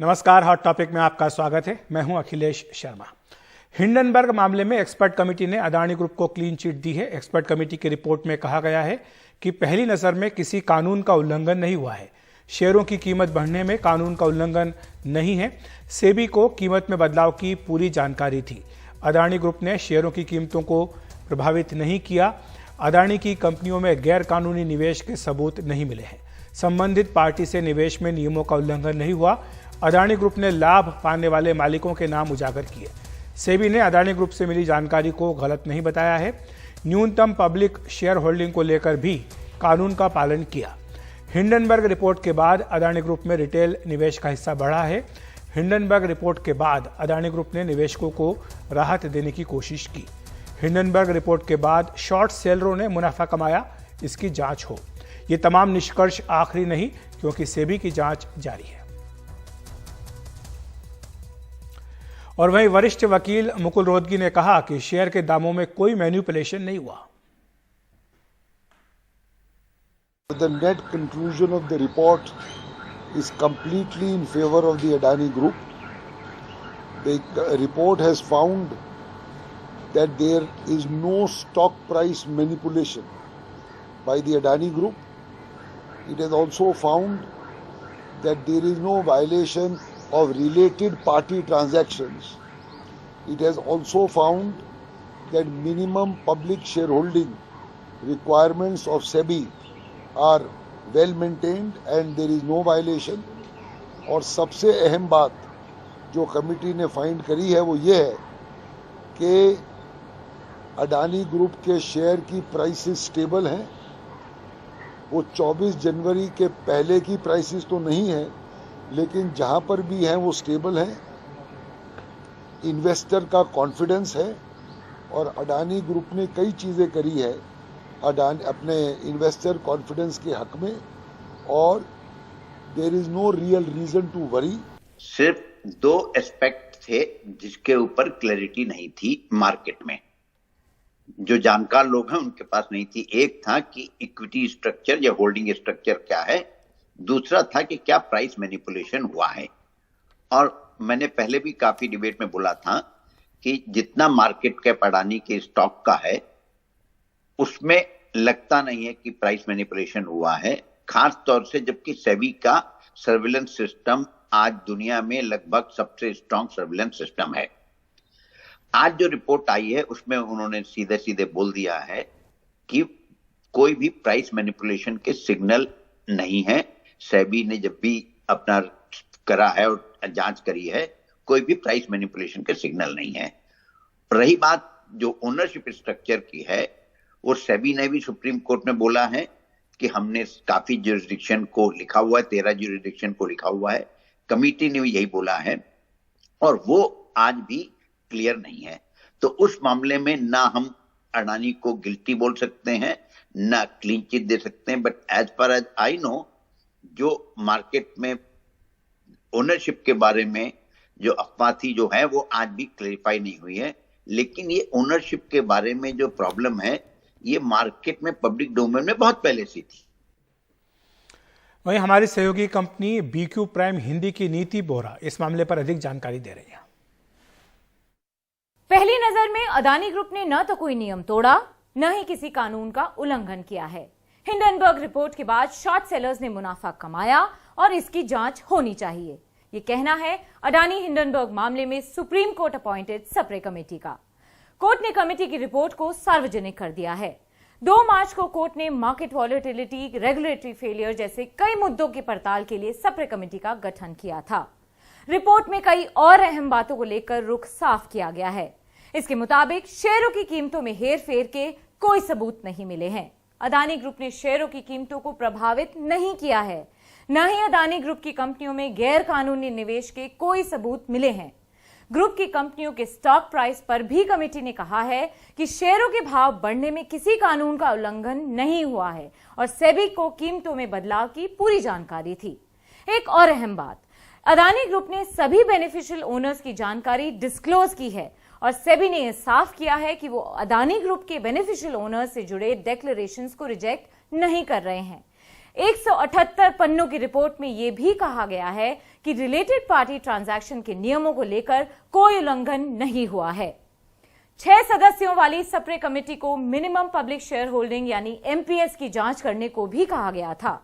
नमस्कार, hot topic में आपका स्वागत है। मैं हूं अखिलेश शर्मा। हिंडनबर्ग मामले में एक्सपर्ट कमेटी ने अदानी ग्रुप को क्लीन चिट दी है। एक्सपर्ट कमेटी की रिपोर्ट में कहा गया है कि पहली नजर में किसी कानून का उल्लंघन नहीं हुआ है। शेयरों की कीमत बढ़ने में कानून का उल्लंघन नहीं है। सेबी को कीमत में बदलाव की पूरी जानकारी थी। अदानी ग्रुप ने शेयरों की कीमतों को प्रभावित नहीं किया। अदानी की कंपनियों में गैर कानूनी निवेश के सबूत नहीं मिले हैं। संबंधित पार्टी से निवेश में नियमों का उल्लंघन नहीं हुआ। अदानी ग्रुप ने लाभ पाने वाले मालिकों के नाम उजागर किए। सेबी ने अदानी ग्रुप से मिली जानकारी को गलत नहीं बताया है। न्यूनतम पब्लिक शेयर होल्डिंग को लेकर भी कानून का पालन किया। हिंडनबर्ग रिपोर्ट के बाद अदानी ग्रुप में रिटेल निवेश का हिस्सा बढ़ा है। हिंडनबर्ग रिपोर्ट के बाद अदानी ग्रुप ने निवेशकों को राहत देने की कोशिश की। हिंडनबर्ग रिपोर्ट के बाद शॉर्ट सेलरों ने मुनाफा कमाया, इसकी जांच हो। ये तमाम निष्कर्ष आखिरी नहीं, क्योंकि सेबी की जांच जारी है। और वहीं वरिष्ठ वकील मुकुल रोहतगी ने कहा कि शेयर के दामों में कोई मैनिपुलेशन नहीं हुआ। The net conclusion of the report is completely in favor of the Adani Group. The report has found that there is no stock price manipulation by the Adani Group. It has also found that there is no violation of related party transactions. It has also found that minimum public shareholding requirements of SEBI are well maintained and there is no violation. और सबसे अहम बात जो committee ने find करी है वो ये है कि अडानी ग्रुप के शेयर की प्राइसेस स्टेबल हैं। वो 24 जनवरी के पहले की प्राइसेस तो नहीं है, लेकिन जहां पर भी हैं वो स्टेबल हैं। इन्वेस्टर का कॉन्फिडेंस है और अडानी ग्रुप ने कई चीजें करी है अडानी अपने इन्वेस्टर कॉन्फिडेंस के हक में, और there is no real reason to worry. सिर्फ दो एस्पेक्ट थे जिसके ऊपर क्लैरिटी नहीं थी मार्केट में, जो जानकार लोग हैं उनके पास नहीं थी। एक था कि इक्विटी स्ट्रक्चर या होल्डिंग स्ट्रक्चर क्या है, दूसरा था कि क्या प्राइस मैनिपुलेशन हुआ है। और मैंने पहले भी काफी डिबेट में बोला था कि जितना मार्केट कैप अडानी के स्टॉक का है उसमें लगता नहीं है कि प्राइस मैनिपुलेशन हुआ है, खास तौर से जबकि सेबी का सर्विलेंस सिस्टम आज दुनिया में लगभग सबसे स्ट्रांग सर्विलेंस सिस्टम है। आज जो रिपोर्ट आई है उसमें उन्होंने सीधे सीधे बोल दिया है कि कोई भी प्राइस मैनिपुलेशन के सिग्नल नहीं है। सेबी ने जब भी अपना करा है और जांच करी है, कोई भी प्राइस मैनिपुलेशन के सिग्नल नहीं है। रही बात जो ओनरशिप स्ट्रक्चर की है, वो सेबी ने भी सुप्रीम कोर्ट में बोला है कि हमने काफी ज्यूरिसडिक्शन को लिखा हुआ है, 13 ज्यूरिसडिक्शन को लिखा हुआ है। कमिटी ने भी यही बोला है और वो आज भी क्लियर नहीं है। तो उस मामले में ना हम अडानी को गिल्टी बोल सकते हैं, ना क्लीन चिट दे सकते हैं। But as far as I know, जो मार्केट में ओनरशिप के बारे में जो अफवाह थी जो है वो आज भी क्लैरिफाई नहीं हुई है। लेकिन ये ओनरशिप के बारे में जो प्रॉब्लम है ये मार्केट में पब्लिक डोमेन में बहुत पहले से थी। वहीं हमारी सहयोगी कंपनी BQ प्राइम हिंदी की नीति बोरा इस मामले पर अधिक जानकारी दे रही है। पहली नजर में अदानी ग्रुप ने न तो कोई नियम तोड़ा, न ही किसी कानून का उल्लंघन किया है। हिंडनबर्ग रिपोर्ट के बाद शॉर्ट सेलर्स ने मुनाफा कमाया और इसकी जांच होनी चाहिए, ये कहना है अडानी हिंडनबर्ग मामले में supreme court appointed separate committee का। कोर्ट ने कमेटी की रिपोर्ट को सार्वजनिक कर दिया है। 2 मार्च को कोर्ट ने मार्केट वॉलेटिलिटी, रेगुलेटरी फेलियर जैसे कई मुद्दों की पड़ताल के लिए सेपरेट कमेटी का गठन किया था। रिपोर्ट में कई और अहम बातों को लेकर रुख साफ किया गया है। इसके मुताबिक शेयरों की कीमतों में हेरफेर के कोई सबूत नहीं मिले हैं। अदानी ग्रुप ने शेयरों की कीमतों को प्रभावित नहीं किया है, न ही अदानी ग्रुप की कंपनियों में गैर कानूनी निवेश के कोई सबूत मिले हैं। ग्रुप की कंपनियों के स्टॉक प्राइस पर भी कमेटी ने कहा है कि शेयरों के भाव बढ़ने में किसी कानून का उल्लंघन नहीं हुआ है और सेबी को कीमतों में बदलाव की पूरी जानकारी थी। एक और अहम बात, अदानी ग्रुप ने सभी बेनिफिशियल ओनर्स की जानकारी डिस्क्लोज की है और सेबी ने यह साफ किया है कि वो अदानी ग्रुप के बेनिफिशियल ओनर्स से जुड़े डिक्लेरेशंस को रिजेक्ट नहीं कर रहे हैं। 178 पन्नों की रिपोर्ट में यह भी कहा गया है कि रिलेटेड पार्टी ट्रांजैक्शन के नियमों को लेकर कोई उल्लंघन नहीं हुआ है। 6 सदस्यों वाली सप्रे कमेटी को मिनिमम पब्लिक शेयर होल्डिंग यानी एमपीएस की जांच करने को भी कहा गया था।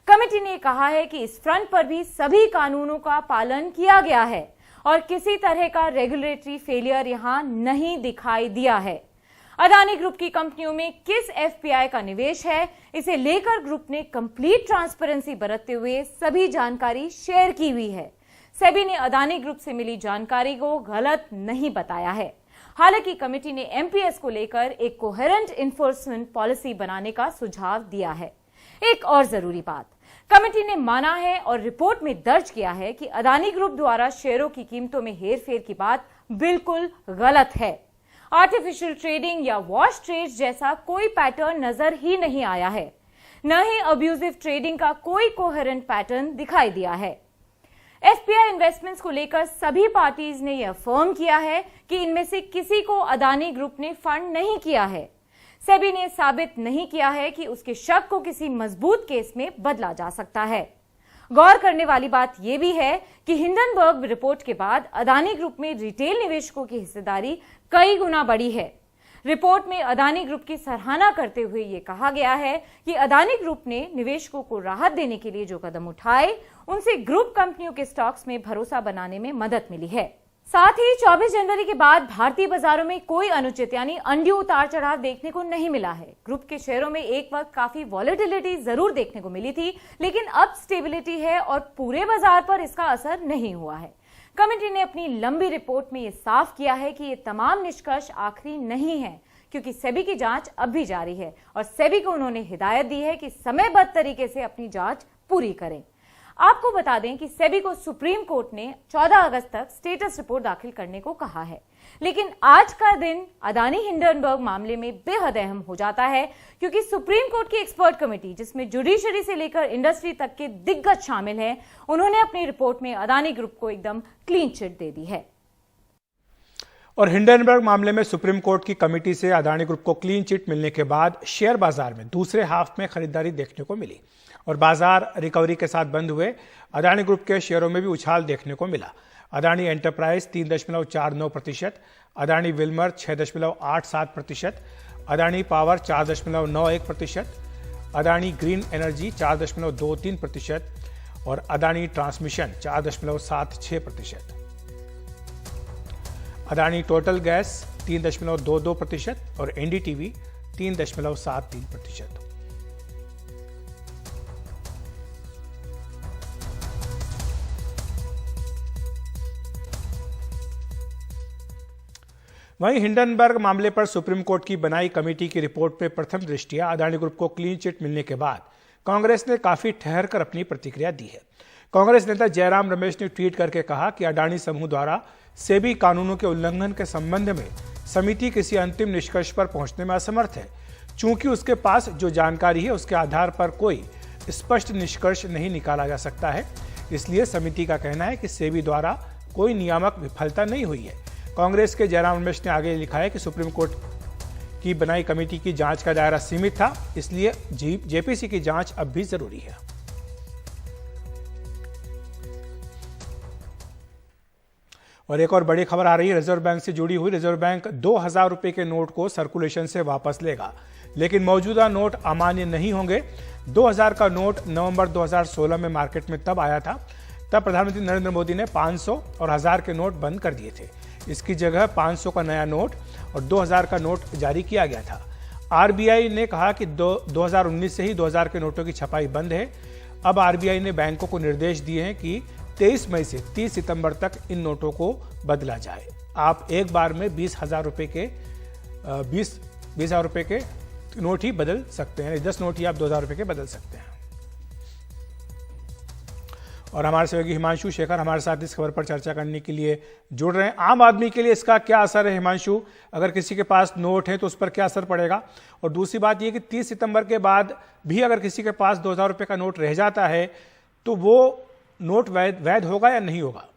कमेटी ने कहा है कि इस फ्रंट पर भी सभी कानूनों का पालन किया गया है और किसी तरह का रेगुलेटरी फेलियर यहां नहीं दिखाई दिया है। अडानी ग्रुप की कंपनियों में किस एफपीआई का निवेश है, इसे लेकर ग्रुप ने कंप्लीट ट्रांसपेरेंसी बरतते हुए सभी जानकारी शेयर की हुई है। सेबी ने अडानी ग्रुप से मिली जानकारी को गलत नहीं बताया है। हालांकि कमेटी ने एमपीएस को लेकर एक कोहेरेंट इन्फोर्समेंट पॉलिसी बनाने का सुझाव दिया है। एक और जरूरी बात, कमेटी ने माना है और रिपोर्ट में दर्ज किया है कि अडानी ग्रुप द्वारा शेयरों की कीमतों में हेरफेर की बात बिल्कुल गलत है। आर्टिफिशियल ट्रेडिंग या वॉश ट्रेड जैसा कोई पैटर्न नजर ही नहीं आया है, न ही अब्यूजिव ट्रेडिंग का कोई कोहेरेंट पैटर्न दिखाई दिया है। एफपीआई इन्वेस्टमेंट्स को लेकर सभी पार्टीज ने यह अफर्म किया है कि इनमें से किसी को अडानी ग्रुप ने फंड नहीं किया है। सेबी ने साबित नहीं किया है कि उसके शक को किसी मजबूत केस में बदला जा सकता है। गौर करने वाली बात यह भी है कि हिंडनबर्ग रिपोर्ट के बाद अडानी ग्रुप में रिटेल निवेशकों की हिस्सेदारी कई गुना बढ़ी है। रिपोर्ट में अडानी ग्रुप की सराहना करते हुए यह कहा गया है कि अडानी ग्रुप ने निवेशकों को राहत देने के लिए जो कदम उठाए, उनसे ग्रुप कंपनियों के स्टॉक्स में भरोसा बनाने में मदद मिली है। साथ ही 24 जनवरी के बाद भारतीय बाजारों में कोई अनुचित यानी अनड्यू उतार चढ़ाव देखने को नहीं मिला है। ग्रुप के शेयरों में एक वक्त काफी वॉलेटिलिटी जरूर देखने को मिली थी, लेकिन अब स्टेबिलिटी है और पूरे बाजार पर इसका असर नहीं हुआ है। कमेटी ने अपनी लंबी रिपोर्ट में यह साफ किया है कि ये तमाम निष्कर्ष आखिरी नहीं है, क्योंकि सेबी की जांच अब भी जारी है और सेबी को उन्होंने हिदायत दी है कि समयबद्ध तरीके से अपनी जांच पूरी करें। आपको बता दें कि सेबी को सुप्रीम कोर्ट ने 14 अगस्त तक स्टेटस रिपोर्ट दाखिल करने को कहा है, लेकिन आज का दिन अडानी हिंडनबर्ग मामले में बेहद अहम हो जाता है, क्योंकि सुप्रीम कोर्ट की एक्सपर्ट कमेटी, जिसमें जुडिशरी से लेकर इंडस्ट्री तक के दिग्गज शामिल हैं, उन्होंने अपनी रिपोर्ट में अडानी ग्रुप को एकदम क्लीन चिट दे दी है। और हिंडनबर्ग मामले में सुप्रीम कोर्ट की कमेटी से अडानी ग्रुप को क्लीन चिट मिलने के बाद शेयर बाजार में दूसरे हाफ में खरीदारी देखने को मिली और बाजार रिकवरी के साथ बंद हुए। अडानी ग्रुप के शेयरों में भी उछाल देखने को मिला। Adani enterprise 3.49%, Adani Wilmer 6.87%, Adani power 4.91%, Adani green energy 4.23% और Adani transmission 4.76%। Adani total gas 3.22% और एनडीटीवी 3.73%। वहीं हिंडनबर्ग मामले पर सुप्रीम कोर्ट की बनाई कमेटी की रिपोर्ट में प्रथम दृष्टया अडानी ग्रुप को क्लीन चिट मिलने के बाद कांग्रेस ने काफी ठहर कर अपनी प्रतिक्रिया दी है। कांग्रेस नेता जयराम रमेश ने ट्वीट करके कहा कि अडानी समूह द्वारा सेबी कानूनों के उल्लंघन के संबंध में समिति किसी अंतिम निष्कर्ष पर पहुंचने में असमर्थ है। चूंकि उसके पास जो जानकारी है उसके आधार पर कोई स्पष्ट निष्कर्ष नहीं निकाला जा सकता है, इसलिए समिति का कहना है कि सेबी द्वारा कोई नियामक विफलता नहीं हुई है। कांग्रेस के जयराम रमेश ने आगे लिखा है कि सुप्रीम कोर्ट की बनाई कमेटी की जांच का दायरा सीमित था, इसलिए जेपीसी की जांच अब भी जरूरी है। और एक और बड़ी खबर आ रही है रिजर्व बैंक से जुड़ी हुई। रिजर्व बैंक 2000 रुपए के नोट को सर्कुलेशन से वापस लेगा, लेकिन मौजूदा नोट अमान्य नहीं होंगे। 2000 का नोट नवंबर 2016 में मार्केट में तब आया था, तब प्रधानमंत्री नरेंद्र मोदी ने 500 और 1000 के नोट बंद कर दिए थे। इसकी जगह 500 का नया नोट और 2000 का नोट जारी किया गया था। आरबीआई ने कहा कि 2019 से ही 2000 के नोटों की छपाई बंद है। अब आरबीआई ने बैंकों को निर्देश दिए हैं कि 23 मई से 30 सितंबर तक इन नोटों को बदला जाए। आप एक बार में 20,000 रुपए के 20,000 रुपए के नोट ही बदल सकते हैं, 10 नोट ही आप 2000 रुपए के बदल सकते हैं। और हमारे सहयोगी हिमांशु शेखर हमारे साथ इस खबर पर चर्चा करने के लिए जुड़ रहे हैं। आम आदमी के लिए इसका क्या असर है हिमांशु? अगर किसी के पास नोट है तो उस पर क्या असर पड़ेगा? और दूसरी बात यह कि 30 सितंबर के बाद भी अगर किसी के पास 2000 रुपए का नोट रह जाता है तो वो नोट वैध होगा या नहीं होगा?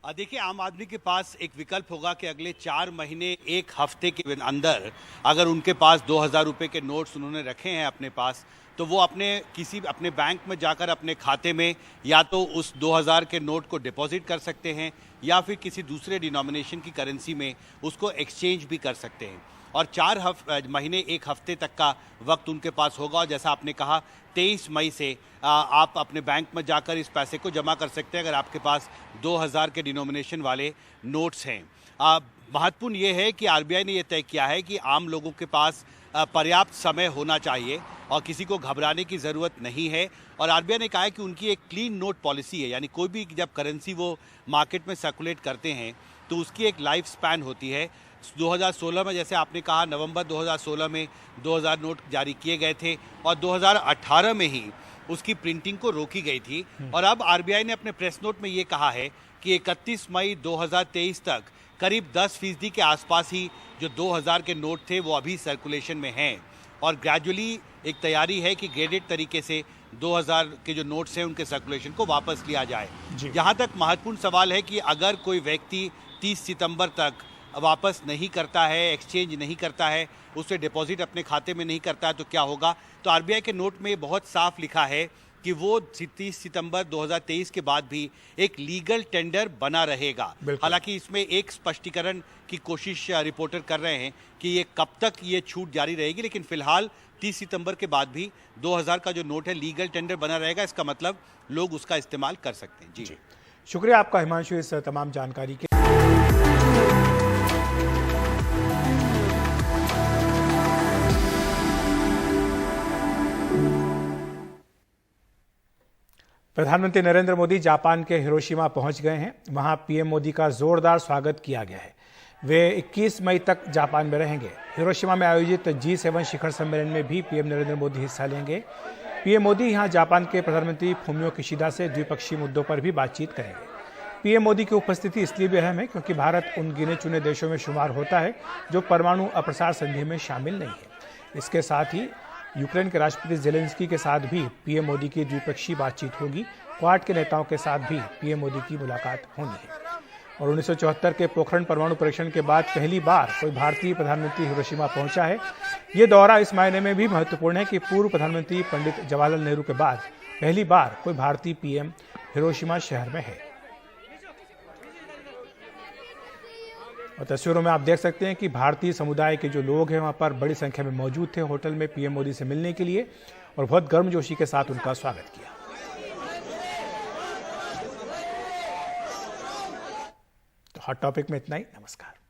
देखिए, आम आदमी के पास एक विकल्प होगा कि अगले 4 महीने 1 हफ्ते के अंदर अगर उनके पास 2000 रुपए के नोट्स उन्होंने रखे हैं अपने पास, तो वो अपने बैंक में जाकर अपने खाते में या तो उस 2000 के नोट को डिपॉजिट कर सकते हैं या फिर किसी दूसरे डिनोमिनेशन की करेंसी में उसको एक्सचेंज भी कर सकते हैं। और 4 महीने 1 हफ्ते तक का वक्त उनके पास होगा। और जैसा आपने कहा 23 मई से आप अपने बैंक में जाकर इस पैसे को जमा कर सकते हैं अगर आपके पास 2000 के डिनोमिनेशन वाले नोट्स हैं। महत्वपूर्ण ये है कि आरबीआई ने ये तय किया है कि आम लोगों के पास पर्याप्त समय होना चाहिए और किसी को घबराने की ज़रूरत नहीं है। और आरबीआई ने कहा है कि उनकी एक क्लीन नोट पॉलिसी है, यानी कोई भी जब करेंसी वो मार्केट में सर्कुलेट करते हैं तो उसकी एक लाइफ स्पैन होती है। 2016 में जैसे आपने कहा नवंबर 2016 में 2000 नोट जारी किए गए थे और 2018 में ही उसकी प्रिंटिंग को रोकी गई थी। और अब आरबीआई ने अपने प्रेस नोट में ये कहा है कि 31 मई 2023 तक करीब 10% के आसपास ही जो 2000 के नोट थे वो अभी सर्कुलेशन में हैं और ग्रेजुअली एक तैयारी है कि ग्रेडेड तरीके से 2000 के जो नोट्स हैं उनके सर्कुलेशन को वापस लिया जाए। यहाँ तक महत्वपूर्ण सवाल है कि अगर कोई व्यक्ति 30 सितंबर तक वापस नहीं करता है, एक्सचेंज नहीं करता है, उसे डिपॉजिट अपने खाते में नहीं करता है तो क्या होगा। तो आरबीआई के नोट में बहुत साफ लिखा है कि वो 30 सितंबर 2023 के बाद भी एक लीगल टेंडर बना रहेगा। हालांकि इसमें एक स्पष्टीकरण की कोशिश रिपोर्टर कर रहे हैं कि ये कब तक ये छूट जारी रहेगी, लेकिन फिलहाल 30 सितंबर के बाद भी 2000 का जो नोट है लीगल टेंडर बना रहेगा। इसका मतलब लोग उसका इस्तेमाल कर सकते हैं। जी शुक्रिया आपका हिमांशु इस तमाम जानकारी के। प्रधानमंत्री नरेंद्र मोदी जापान के हिरोशिमा पहुंच गए हैं। वहां पीएम मोदी का जोरदार स्वागत किया गया है। वे 21 मई तक जापान में रहेंगे। हिरोशिमा में आयोजित G7 शिखर सम्मेलन में भी पीएम नरेंद्र मोदी हिस्सा लेंगे। पीएम मोदी यहां जापान के प्रधानमंत्री फुमियो किशिदा से द्विपक्षीय मुद्दों पर भी बातचीत करेंगे। पीएम मोदी की उपस्थिति इसलिए भी अहम है क्योंकि भारत उन गिने चुने देशों में शुमार होता है जो परमाणु अप्रसार संधि में शामिल नहीं है। इसके साथ ही यूक्रेन के राष्ट्रपति जेलेंस्की के साथ भी पीएम मोदी की द्विपक्षीय बातचीत होगी। क्वाड के नेताओं के साथ भी पीएम मोदी की मुलाकात होनी है। और 1974 के पोखरण परमाणु परीक्षण के बाद पहली बार कोई भारतीय प्रधानमंत्री हिरोशिमा पहुंचा है। ये दौरा इस मायने में भी महत्वपूर्ण है कि पूर्व प्रधानमंत्री पंडित जवाहरलाल नेहरू के बाद पहली बार कोई भारतीय पीएम हिरोशिमा शहर में है। और तस्वीरों में आप देख सकते हैं कि भारतीय समुदाय के जो लोग हैं वहां पर बड़ी संख्या में मौजूद थे होटल में पीएम मोदी से मिलने के लिए और बहुत गर्मजोशी के साथ उनका स्वागत किया। तो हॉट टॉपिक में इतना ही। नमस्कार।